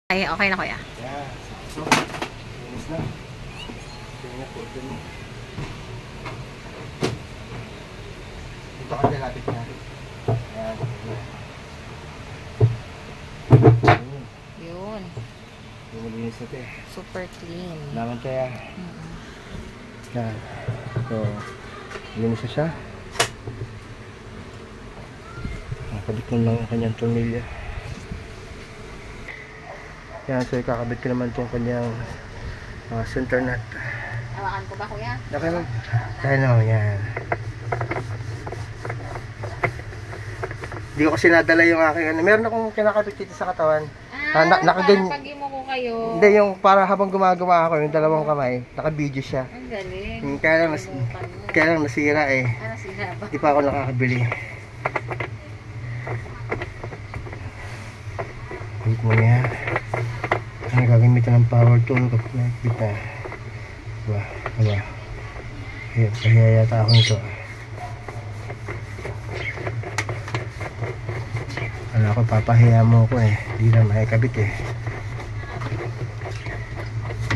Ay, okay na kuya. Yeah. So, linis na. Tingnan po ito. Dito ka nilapit na. Ayan. Yun. Linis na ito eh. Super clean. Naman kaya. Yan. So, linis na siya. Nakabit ko lang ang kanyang tornilyo. Yan, so ikakabit ko naman itong kanyang center nut. Hawakan ko ba kuya? Okay lang. Kaya naman, yan. Hindi ko kasi nadala yung aking ano. Meron akong kinakabit dito sa katawan. Parang pag-imo ko kayo. Hindi, yung para habang gumagawa ako, yung dalawang kamay, naka-video siya. Ang galing. Kaya lang nasira eh. Nasira ba? Hindi pa ako nakakabili. Wait mo niya. Ano gagamitan ng power tool kapag nakikita. Diba? Ayan, kaya yata ako nito. Wala ko, papahiya mo ko eh. Hindi na makikabit eh.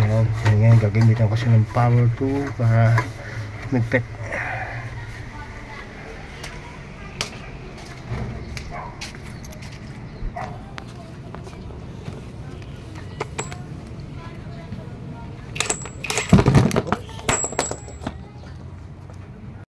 Ayan, ngayon gagamitan ko siya ng power tool para magpet.